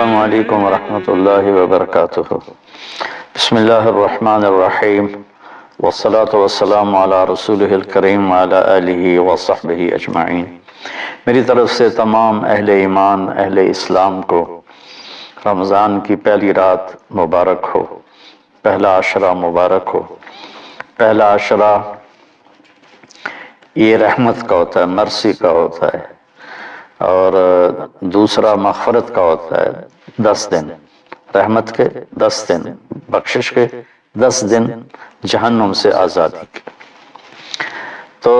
السلام علیکم ورحمۃ اللہ وبرکاتہ۔ بسم اللہ الرحمن الرحیم والصلاة والسلام علی رسولہ الکریم وعلی آلہ وصحبہ اجمعین۔ میری طرف سے تمام اہل ایمان، اہل اسلام کو رمضان کی پہلی رات مبارک ہو، پہلا عشرہ مبارک ہو۔ پہلا عشرہ یہ رحمت کا ہوتا ہے، مرسی کا ہوتا ہے، اور دوسرا مغفرت کا ہوتا ہے۔ 10 دن رحمت کے، 10 دن بخشش کے، 10 دن جہنم سے آزادی کے۔ تو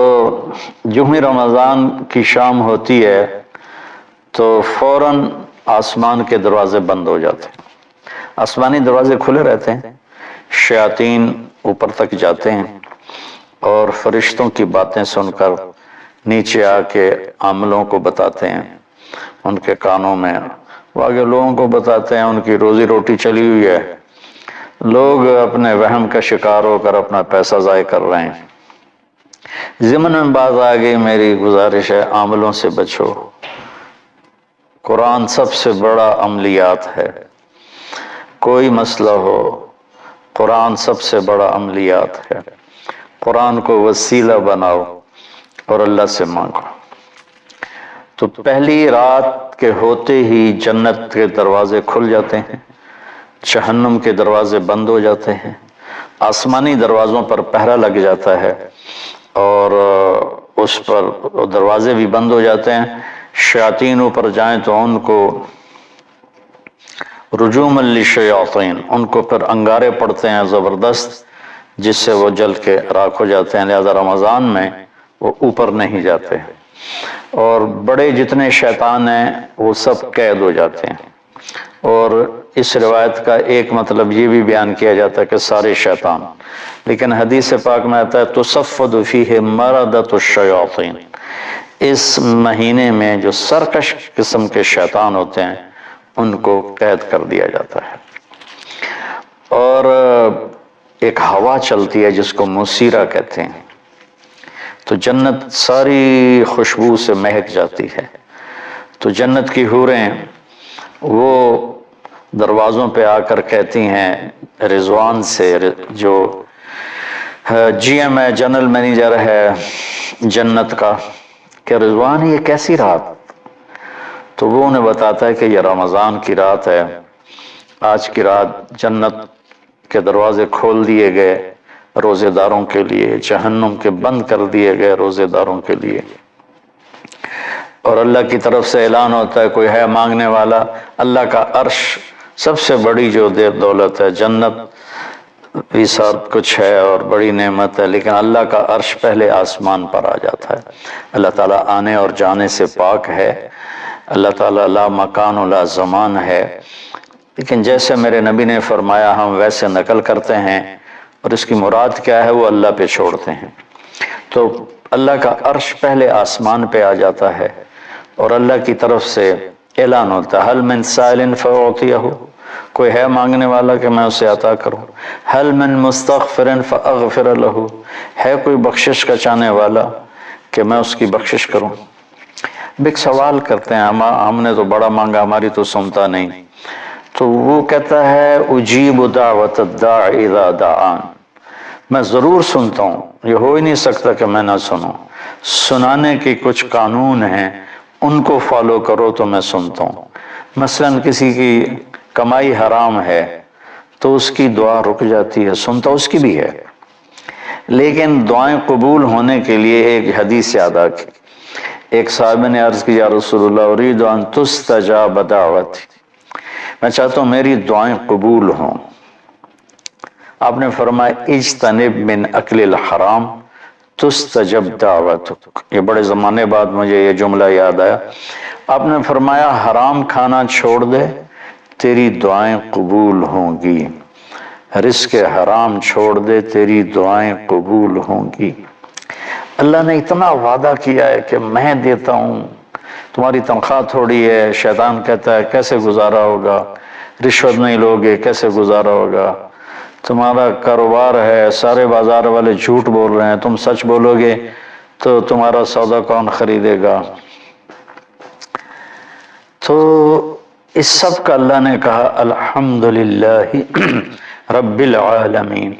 جو ہی رمضان کی شام ہوتی ہے تو فوراً آسمان کے دروازے بند ہو جاتے ہیں، آسمانی دروازے کھلے رہتے ہیں، شیاطین اوپر تک جاتے ہیں اور فرشتوں کی باتیں سن کر نیچے آ کے عاملوں کو بتاتے ہیں، ان کے کانوں میں آگے لوگوں کو بتاتے ہیں ان کی روزی روٹی چلی ہوئی ہے، لوگ اپنے وہم کا شکار ہو کر اپنا پیسہ ضائع کر رہے ہیں۔ ضمن میں بات آ گئی، میری گزارش ہے عاملوں سے بچو۔ قرآن سب سے بڑا عملیات ہے، کوئی مسئلہ ہو قرآن سب سے بڑا عملیات ہے۔ قرآن کو وسیلہ بناؤ اور اللہ سے مانگو۔ تو پہلی رات کے ہوتے ہی جنت کے دروازے کھل جاتے ہیں، جہنم کے دروازے بند ہو جاتے ہیں، آسمانی دروازوں پر پہرا لگ جاتا ہے اور اس پر دروازے بھی بند ہو جاتے ہیں۔ شیاطین اوپر جائیں تو ان کو رجوم للشیاطین، ان کو پھر انگارے پڑتے ہیں زبردست، جس سے وہ جل کے راکھ ہو جاتے ہیں۔ لہذا رمضان میں وہ اوپر نہیں جاتے، اور بڑے جتنے شیطان ہیں وہ سب قید ہو جاتے ہیں۔ اور اس روایت کا ایک مطلب یہ بھی بیان کیا جاتا ہے کہ سارے شیطان، لیکن حدیث پاک میں آتا ہے تصفد فیہ مردۃ الشیاطین، اس مہینے میں جو سرکش قسم کے شیطان ہوتے ہیں ان کو قید کر دیا جاتا ہے۔ اور ایک ہوا چلتی ہے جس کو مسیرہ کہتے ہیں، تو جنت ساری خوشبو سے مہک جاتی ہے۔ تو جنت کی حوریں وہ دروازوں پہ آ کر کہتی ہیں رضوان سے، جو جی ایم ہے، جنرل مینیجر ہے جنت کا، کہ رضوان یہ کیسی رات؟ تو وہ انہیں بتاتا ہے کہ یہ رمضان کی رات ہے، آج کی رات جنت کے دروازے کھول دیے گئے روزے داروں کے لیے، جہنم کے بند کر دیے گئے روزے داروں کے لیے، اور اللہ کی طرف سے اعلان ہوتا ہے کوئی ہے مانگنے والا۔ اللہ کا عرش سب سے بڑی جو دولت ہے، جنت بھی سب کچھ ہے اور بڑی نعمت ہے، لیکن اللہ کا عرش پہلے آسمان پر آ جاتا ہے۔ اللہ تعالیٰ آنے اور جانے سے پاک ہے، اللہ تعالیٰ لا مکان و لا زمان ہے، لیکن جیسے میرے نبی نے فرمایا ہم ویسے نقل کرتے ہیں، اور اس کی مراد کیا ہے وہ اللہ پہ چھوڑتے ہیں۔ تو اللہ کا عرش پہلے آسمان پہ آ جاتا ہے اور اللہ کی طرف سے اعلان ہوتا ہے، حل من سائل فاعطیہ، کوئی ہے مانگنے والا کہ میں اسے عطا کروں، حل من مستغفر فاغفر لہ، ہے کوئی بخشش کا چاہنے والا کہ میں اس کی بخشش کروں۔ اب ایک سوال کرتے ہیں، ہم نے تو بڑا مانگا، ہماری تو سنتا نہیں۔ تو وہ کہتا ہے اجیب دعوت الداع اذا دعان، میں ضرور سنتا ہوں، یہ ہو ہی نہیں سکتا کہ میں نہ سنوں۔ سنانے کے کچھ قانون ہیں، ان کو فالو کرو تو میں سنتا ہوں۔ مثلا کسی کی کمائی حرام ہے تو اس کی دعا رک جاتی ہے، سنتا اس کی بھی ہے، لیکن دعائیں قبول ہونے کے لیے ایک حدیث یاد آ گئی۔ ایک صاحب نے عرض کی یا رسول اللہ ارید ان تستجاب دعوتی، میں چاہتا ہوں میری دعائیں قبول ہوں۔ آپ نے فرمایا اجتنب من اکل الحرام تستجب دعوتک، یہ بڑے زمانے بعد مجھے یہ جملہ یاد آیا۔ آپ نے فرمایا حرام کھانا چھوڑ دے تیری دعائیں قبول ہوں گی، رزق حرام چھوڑ دے تیری دعائیں قبول ہوں گی۔ اللہ نے اتنا وعدہ کیا ہے کہ میں دیتا ہوں، تمہاری تنخواہ تھوڑی ہے، شیطان کہتا ہے کیسے گزارا ہوگا، رشوت نہیں لوگے کیسے گزارا ہوگا، تمہارا کاروبار ہے، سارے بازار والے جھوٹ بول رہے ہیں، تم سچ بولو گے تو تمہارا سودا کون خریدے گا۔ تو اس سب کا اللہ نے کہا الحمدللہ رب العالمین،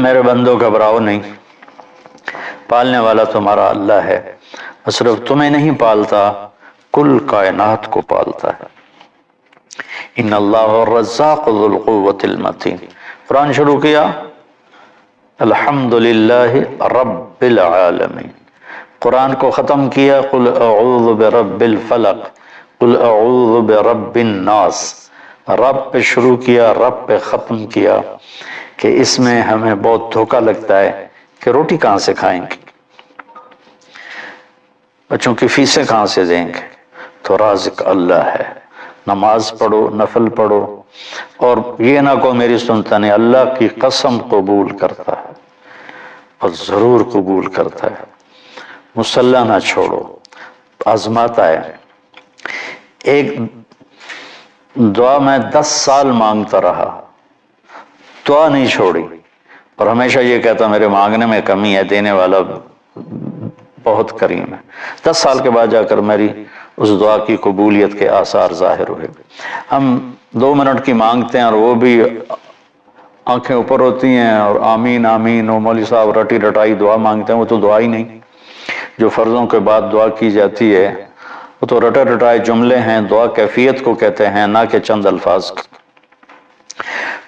میرے بندو گھبراؤ نہیں، پالنے والا تمہارا اللہ ہے، صرف تمہیں نہیں پالتا، کل کائنات کو پالتا ہے۔ ان اللہ الرزاق ذو القوۃ المتین۔ قرآن شروع کیا الحمدللہ رب العالمین، قرآن کو ختم کیا قل اعوذ برب الفلق، قل اعوذ برب الناس، رب پہ شروع کیا رب پہ ختم کیا، کہ اس میں ہمیں بہت دھوکا لگتا ہے کہ روٹی کہاں سے کھائیں گے، بچوں کی فیسیں کہاں سے دیں گے، تو رازق اللہ ہے، نماز پڑھو، نفل پڑھو، اور یہ نہ کو میری سنتا نہیں، اللہ کی قسم قبول کرتا ہے اور ضرور قبول کرتا ہے، مصلی نہ چھوڑو، آزماتا ہے۔ ایک دعا میں 10 سال مانگتا رہا، دعا نہیں چھوڑی، اور ہمیشہ یہ کہتا میرے مانگنے میں کمی ہے، دینے والا بہت کریم ہے۔ 10 سال کے بعد جا کر میری اس دعا کی قبولیت کے آثار ظاہر ہوئے۔ ہم 2 منٹ کی مانگتے ہیں اور وہ بھی آنکھیں اوپر ہوتی ہیں اور آمین آمین، اور مولوی صاحب رٹی رٹائی دعا مانگتے ہیں، وہ تو دعا ہی نہیں۔ جو فرضوں کے بعد دعا کی جاتی ہے وہ تو رٹے رٹائے جملے ہیں، دعا کیفیت کو کہتے ہیں، نہ کہ چند الفاظ۔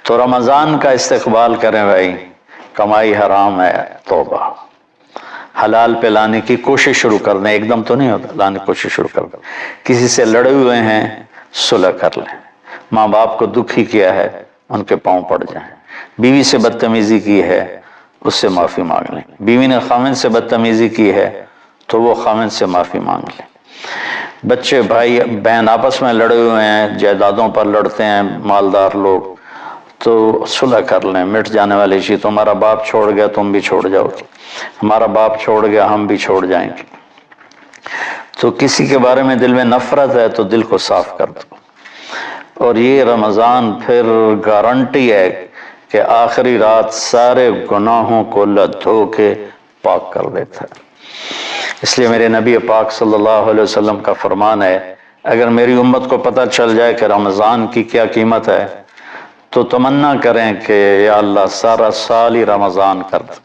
تو رمضان کا استقبال کریں بھائی، کمائی حرام ہے، توبہ، حلال پہ لانے کی کوشش شروع کر دیں، ایک دم تو نہیں ہوتا، لانے کی کوشش شروع کر دیں۔ کسی سے لڑے ہوئے ہیں صلح کر لیں، ماں باپ کو دکھی کیا ہے ان کے پاؤں پڑ جائیں، بیوی سے بدتمیزی کی ہے اس سے معافی مانگ لیں، بیوی نے خامن سے بدتمیزی کی ہے تو وہ خامن سے معافی مانگ لیں، بچے بھائی بہن آپس میں لڑے ہوئے ہیں، جائیدادوں پر لڑتے ہیں مالدار لوگ، تو صلح کر لیں، مٹ جانے والی چیز، تمہارا باپ چھوڑ گیا تم بھی چھوڑ جاؤ گے، ہمارا باپ چھوڑ گیا ہم بھی چھوڑ جائیں گے۔ تو کسی کے بارے میں دل میں نفرت ہے تو دل کو صاف کر دو، اور یہ رمضان پھر گارنٹی ہے کہ آخری رات سارے گناہوں کو اللہ دھو کے پاک کر دیتا ہے۔ اس لیے میرے نبی پاک صلی اللہ علیہ وسلم کا فرمان ہے، اگر میری امت کو پتہ چل جائے کہ رمضان کی کیا قیمت ہے تو تمنا کریں کہ یا اللہ سارا سال ہی رمضان کر دے۔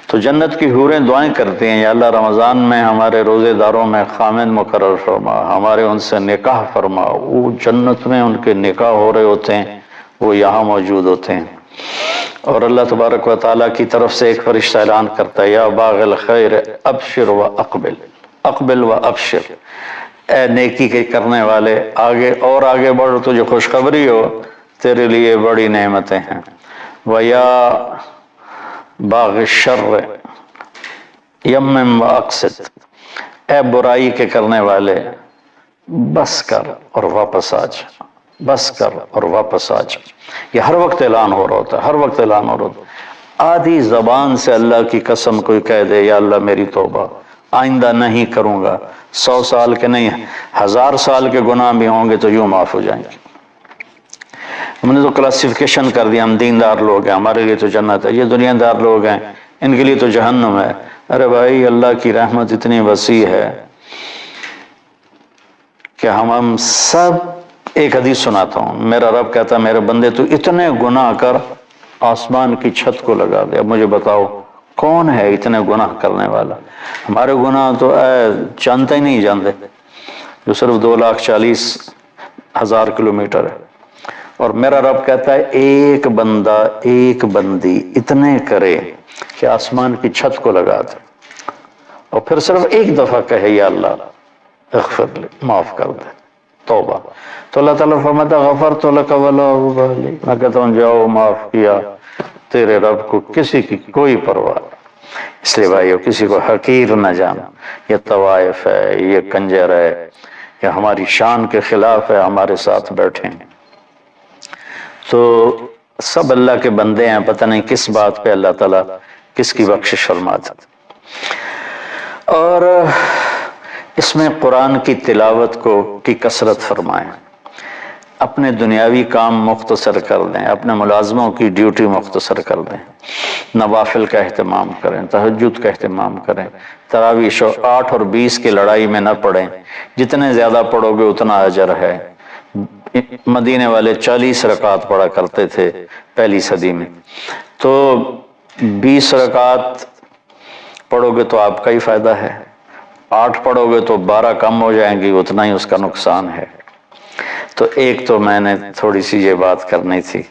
تو جنت کی حوریں دعائیں کرتی ہیں، یا اللہ رمضان میں ہمارے روزے داروں میں خامن مقرر فرما، ہمارے ان سے نکاح فرما، وہ جنت میں ان کے نکاح ہو رہے ہوتے ہیں، وہ یہاں موجود ہوتے ہیں، اور اللہ تبارک و تعالیٰ کی طرف سے ایک فرشتہ اعلان کرتا ہے یا باغ الخیر ابشر و اقبل، اقبل و ابشر، اے نیکی کے کرنے والے آگے اور آگے بڑھ، تجھے خوشخبری ہو تیرے لیے بڑی نعمتیں ہیں، ویا باغ الشر یمم و اقصد، اے برائی کے کرنے والے بس کر اور واپس آ جا، بس کر اور واپس آ جا۔ یہ ہر وقت اعلان ہو رہا ہوتا ہے، ہر وقت اعلان ہو رہا ہوتا ہے۔ آدھی زبان سے اللہ کی قسم کوئی کہہ دے یا اللہ میری توبہ، آئندہ نہیں کروں گا، 100 سال کے نہیں 1000 سال کے گناہ بھی ہوں گے تو یوں معاف ہو جائیں گے۔ ہم نے تو کلاسیفیکیشن کر دیا، ہم دیندار لوگ ہیں ہمارے لیے تو جنت ہے، یہ دنیا دار لوگ ہیں ان کے لیے تو جہنم ہے۔ ارے بھائی اللہ کی رحمت اتنی وسیع ہے کہ ہم سب، ایک حدیث سناتا ہوں، میرا رب کہتا ہے میرے بندے تو اتنے گناہ کر آسمان کی چھت کو لگا دے، اب مجھے بتاؤ کون ہے اتنے گناہ کرنے والا؟ ہمارے گناہ تو جانتے ہی نہیں جانتے، جو صرف 2,40,000 کلومیٹر ہے، اور میرا رب کہتا ہے ایک بندہ ایک بندی اتنے کرے کہ آسمان کی چھت کو لگا دے، اور پھر صرف ایک دفعہ کہے یا اللہ اغفر لے، معاف کر دے، توبہ، تو اللہ تعالیٰ فرماتا غفرت لک ولا ابالی، میں کہتا ہوں جاؤ معاف کیا، تیرے رب کو کسی کی کوئی پرواہ نہیں۔ اس لیے بھائیو کسی کو حقیر نہ جانا، یہ طوائف ہے، یہ کنجر ہے، یہ ہماری شان کے خلاف ہے، ہمارے ساتھ بیٹھے ہیں، تو سب اللہ کے بندے ہیں، پتہ نہیں کس بات پہ اللہ تعالیٰ کس کی بخشش فرماتا۔ اور اس میں قرآن کی تلاوت کی کثرت فرمائیں، اپنے دنیاوی کام مختصر کر دیں، اپنے ملازموں کی ڈیوٹی مختصر کر دیں، نوافل کا اہتمام کریں، تہجد کا اہتمام کریں، تراویح 8 اور 20 کی لڑائی میں نہ پڑھیں، جتنے زیادہ پڑھو گے اتنا اجر ہے۔ مدینے والے 40 رکعت پڑھا کرتے تھے پہلی صدی میں، تو 20 رکعت پڑھو گے تو آپ کا ہی فائدہ ہے، 8 پڑھو گے تو 12 کم ہو جائیں گی، اتنا ہی اس کا نقصان ہے۔ تو ایک تو میں نے تھوڑی سی یہ بات کرنی تھی۔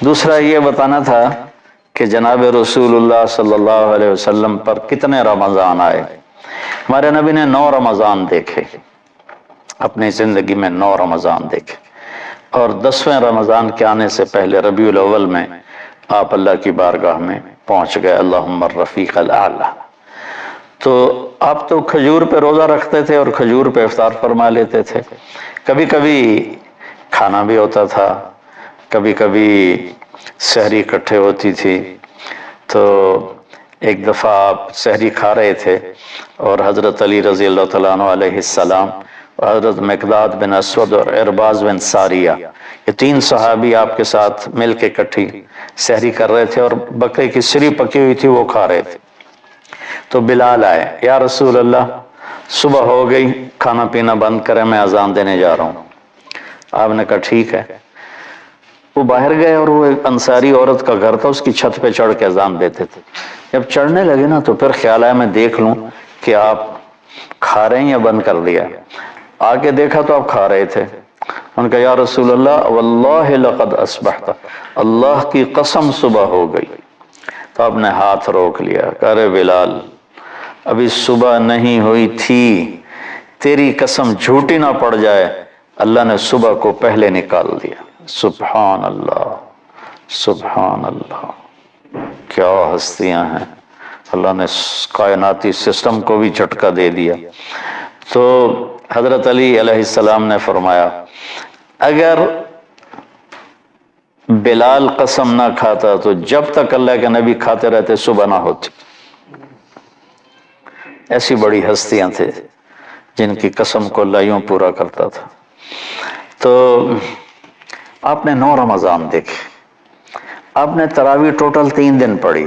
دوسرا یہ بتانا تھا کہ جناب رسول اللہ صلی اللہ علیہ وسلم پر کتنے رمضان آئے۔ ہمارے نبی نے 9 رمضان دیکھے، اپنی زندگی میں 9 رمضان دیکھے، اور 10ویں رمضان کے آنے سے پہلے ربیع الاول میں آپ اللہ کی بارگاہ میں پہنچ گئے، اللہم الرفیق الاعلی۔ تو آپ تو کھجور پہ روزہ رکھتے تھے اور کھجور پہ افطار فرما لیتے تھے، کبھی کبھی کھانا بھی ہوتا تھا، کبھی کبھی سحری اکٹھے ہوتی تھی۔ تو ایک دفعہ آپ سحری کھا رہے تھے اور حضرت علی رضی اللہ تعالیٰ عنہ علیہ السلام اور حضرت مقداد بن اسود اور ارباز بن ساریہ، یہ 3 صحابی آپ کے ساتھ مل کے اکٹھی سحری کر رہے تھے اور بکرے کی سری پکی ہوئی تھی وہ کھا رہے تھے۔ تو بلال آئے، یا رسول اللہ صبح ہو گئی، کھانا پینا بند کریں، میں اذان دینے جا رہا ہوں۔ آپ نے کہا ٹھیک ہے۔ وہ باہر گئے اور وہ ایک انصاری عورت کا گھر تھا، اس کی چھت پہ چڑھ کے اذان دیتے تھے۔ جب چڑھنے لگے نا تو پھر خیال آیا میں دیکھ لوں کہ آپ کھا رہے ہیں یا بند کر دیا۔ آگے دیکھا تو آپ کھا رہے تھے۔ ان نے کہا یا رسول اللہ واللہ لقد اصبحت، اللہ کی قسم صبح ہو گئی۔ تو آپ نے ہاتھ روک لیا، کہا ارے بلال ابھی صبح نہیں ہوئی تھی، تیری قسم جھوٹی نہ پڑ جائے، اللہ نے صبح کو پہلے نکال دیا۔ سبحان اللہ، سبحان اللہ، کیا ہستیاں ہیں، اللہ نے کائناتی سسٹم کو بھی جھٹکا دے دیا۔ تو حضرت علی علیہ السلام نے فرمایا اگر بلال قسم نہ کھاتا تو جب تک اللہ کے نبی کھاتے رہتے صبح نہ ہوتی۔ ایسی بڑی ہستیاں تھے جن کی قسم کو اللہ یوں پورا کرتا تھا۔ تو آپ نے 9 رمضان دیکھے، آپ نے تراویح ٹوٹل 3 دن پڑھی،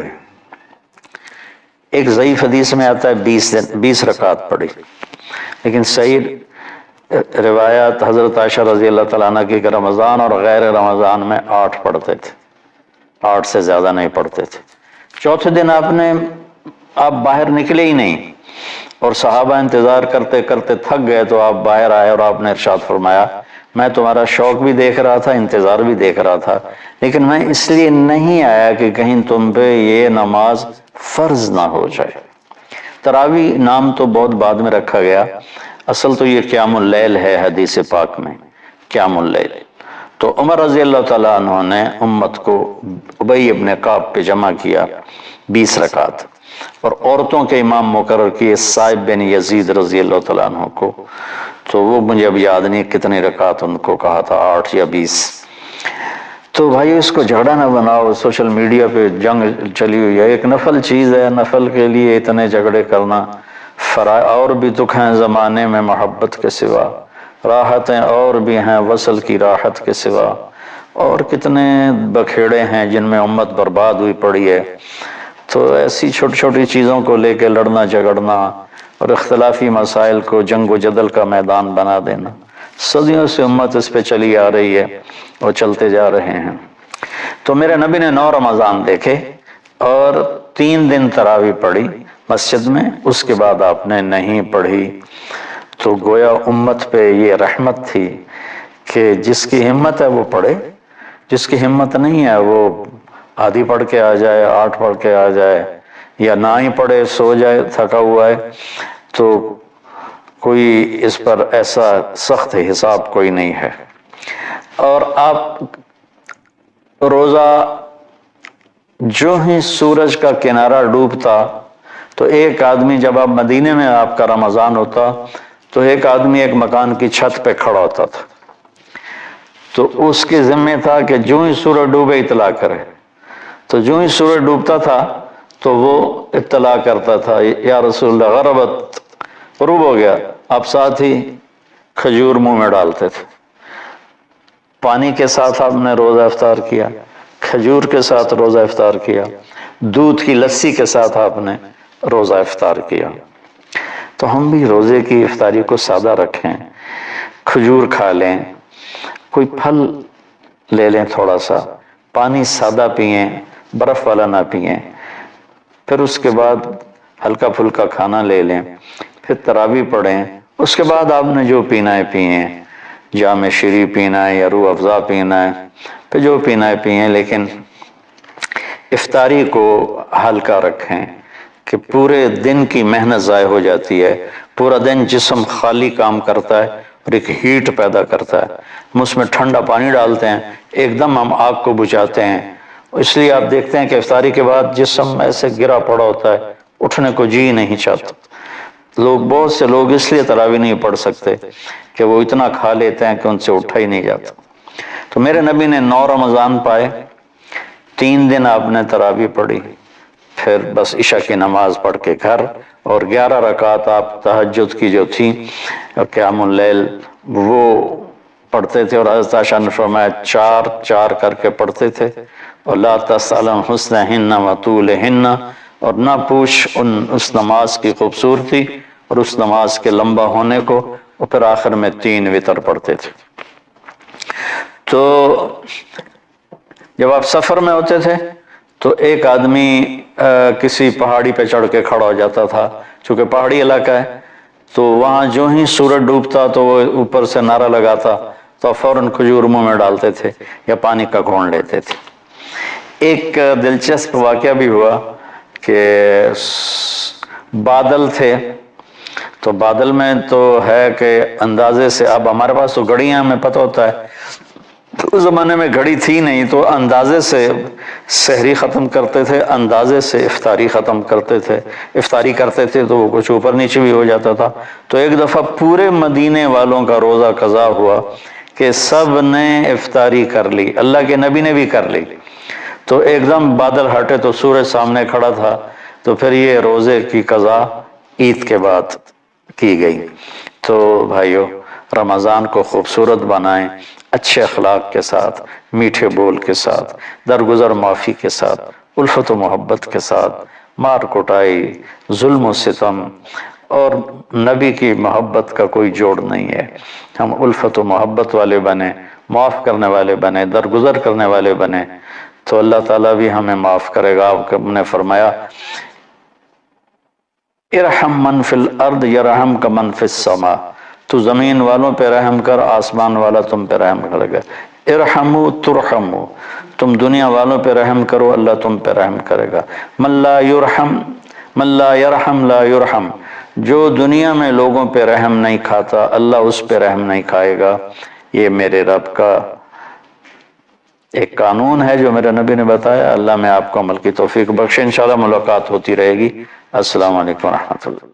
ایک ضعیف حدیث میں آتا ہے 20 رکعت پڑھی، لیکن صحیح روایات حضرت عائشہ رضی اللہ تعالیٰ عنہ کی کہ رمضان اور غیر رمضان میں 8 پڑھتے تھے، 8 سے زیادہ نہیں پڑھتے تھے۔ چوتھے دن آپ باہر نکلے ہی نہیں اور صحابہ انتظار کرتے کرتے تھک گئے، تو آپ باہر آئے اور آپ نے ارشاد فرمایا میں تمہارا شوق بھی دیکھ رہا تھا، انتظار بھی دیکھ رہا تھا، لیکن میں اس لیے نہیں آیا کہ کہیں تم پہ یہ نماز فرض نہ ہو جائے۔ تراویح نام تو بہت بعد میں رکھا گیا، اصل تو یہ قیام اللیل ہے حدیث پاک میں، قیام اللیل۔ تو عمر رضی اللہ تعالیٰ عنہ نے امت کو ابی ابن کعب پہ جمع کیا 20 رکعت، اور عورتوں کے امام مقرر کیے صائب بن یزید رضی اللہ تعالیٰ عنہ کو۔ تو وہ مجھے اب یاد نہیں کتنی رکعت ان کو کہا تھا، 8 یا 20۔ تو بھائی اس کو جھگڑا نہ بناؤ، سوشل میڈیا پہ جنگ چلی ہوئی ہے، ایک نفل چیز ہے، نفل کے لیے اتنے جھگڑے کرنا، اور بھی دکھ ہیں زمانے میں محبت کے سوا، راحتیں اور بھی ہیں وصل کی راحت کے سوا، اور کتنے بکھیڑے ہیں جن میں امت برباد ہوئی پڑی ہے۔ تو ایسی چھوٹی چھوٹی چیزوں کو لے کے لڑنا جھگڑنا اور اختلافی مسائل کو جنگ و جدل کا میدان بنا دینا، صدیوں سے امت اس پہ چلی آ رہی ہے اور چلتے جا رہے ہیں۔ تو میرے نبی نے 9 رمضان دیکھے اور 3 دن تراویح پڑھی مسجد میں، اس کے بعد آپ نے نہیں پڑھی۔ تو گویا امت پہ یہ رحمت تھی کہ جس کی ہمت ہے وہ پڑھے، جس کی ہمت نہیں ہے وہ آدھی پڑھ کے آ جائے، 8 پڑھ کے آ جائے، یا نہ ہی پڑھے سو جائے تھکا ہوا ہے۔ تو کوئی اس پر ایسا سخت حساب کوئی نہیں ہے۔ اور آپ روزہ جو ہی سورج کا کنارہ ڈوبتا تو ایک آدمی، جب آپ مدینے میں آپ کا رمضان ہوتا تو ایک آدمی ایک مکان کی چھت پہ کھڑا ہوتا تھا، تو اس کے ذمہ تھا کہ جو ہی سورج ڈوبے اطلاع کرے۔ تو جو ہی سورج ڈوبتا تھا تو وہ اطلاع کرتا تھا یا رسول اللہ غربت، غروب ہو گیا، آپ ساتھ ہی کھجور منہ میں ڈالتے تھے۔ پانی کے ساتھ آپ نے روزہ افطار کیا، کھجور کے ساتھ روزہ افطار کیا، دودھ کی لسی کے ساتھ آپ نے روزہ افطار کیا۔ تو ہم بھی روزے کی افطاری کو سادہ رکھیں، کھجور کھا لیں، کوئی پھل لے لیں، تھوڑا سا پانی سادہ پئیں، برف والا نہ پئیں، پھر اس کے بعد ہلکا پھلکا کھانا لے لیں، پھر تراویح پڑھیں، اس کے بعد آپ نے جو پینا ہے پئیں، جام شیری پینا ہے یا روح افزا پینا ہے، پھر جو پینا ہے پئیں، لیکن افطاری کو ہلکا رکھیں کہ پورے دن کی محنت ضائع ہو جاتی ہے، پورا دن جسم خالی کام کرتا ہے اور ایک ہیٹ پیدا کرتا ہے، ہم اس میں ٹھنڈا پانی ڈالتے ہیں، ایک دم ہم آگ کو بجھاتے ہیں، اس لیے آپ دیکھتے ہیں کہ افطاری کے بعد جسم ایسے گرا پڑا ہوتا ہے، اٹھنے کو جی نہیں چاہتا۔ بہت سے لوگ اس لیے تراویح نہیں پڑھ سکتے کہ وہ اتنا کھا لیتے ہیں کہ ان سے اٹھا ہی نہیں جاتا۔ تو میرے نبی نے 9 رمضان پائے، 3 دن آپ نے تراویح پڑھی، پھر بس عشاء کی نماز پڑھ کے گھر، اور 11 رکعت آپ تہجد کی جو تھی قیام اللیل وہ پڑھتے تھے، اور حضرت عائشہ نے فرمایا 4 کر کے پڑھتے تھے، اور لا تسأل عن حسنہن وطولہن، اور نہ پوچھ اس نماز کی خوبصورتی اور اس نماز کے لمبا ہونے کو، اور پھر آخر میں 3 وتر پڑھتے تھے۔ تو جب آپ سفر میں ہوتے تھے تو ایک آدمی کسی پہاڑی پہ چڑھ کے کھڑا ہو جاتا تھا، چونکہ پہاڑی علاقہ ہے تو وہاں جو ہی سورج ڈوبتا تو وہ اوپر سے نعرہ لگاتا تو فوراً کھجور منہ میں ڈالتے تھے یا پانی کا گھونٹ لیتے تھے۔ ایک دلچسپ واقعہ بھی ہوا کہ بادل تھے، تو بادل میں تو ہے کہ اندازے سے، اب ہمارے پاس تو گھڑیاں ہمیں پتہ ہوتا ہے، تو اس زمانے میں گھڑی تھی نہیں، تو اندازے سے سحری ختم کرتے تھے، اندازے سے افطاری ختم کرتے تھے، افطاری کرتے تھے تو وہ کچھ اوپر نیچے بھی ہو جاتا تھا۔ تو ایک دفعہ پورے مدینے والوں کا روزہ قضا ہوا کہ سب نے افطاری کر لی، اللہ کے نبی نے بھی کر لی، تو ایک دم بادل ہٹے تو سورج سامنے کھڑا تھا، تو پھر یہ روزے کی قضا عید کے بعد کی گئی۔ تو بھائیو، رمضان کو خوبصورت بنائیں، اچھے اخلاق کے ساتھ، میٹھے بول کے ساتھ، درگزر معافی کے ساتھ، الفت و محبت کے ساتھ، مار کٹائی، ظلم و ستم اور نبی کی محبت کا کوئی جوڑ نہیں ہے۔ ہم الفت و محبت والے بنیں، معاف کرنے والے بنیں، درگزر کرنے والے بنیں، تو اللہ تعالیٰ بھی ہمیں معاف کرے گا۔ آپ نے فرمایا ارحم من فی الارض یرحمک من فی السماء، تو زمین والوں پہ رحم کر، آسمان والا تم پہ رحم کرے گا۔ ارحموا ترحموا، تم دنیا والوں پہ رحم کرو، اللہ تم پہ رحم کرے گا۔ من لا یرحم لا یرحم، جو دنیا میں لوگوں پہ رحم نہیں کھاتا، اللہ اس پہ رحم نہیں کھائے گا۔ یہ میرے رب کا ایک قانون ہے جو میرے نبی نے بتایا۔ اللہ میں آپ کو عمل کی توفیق بخشے، انشاءاللہ ملاقات ہوتی رہے گی۔ السلام علیکم ورحمۃ اللہ۔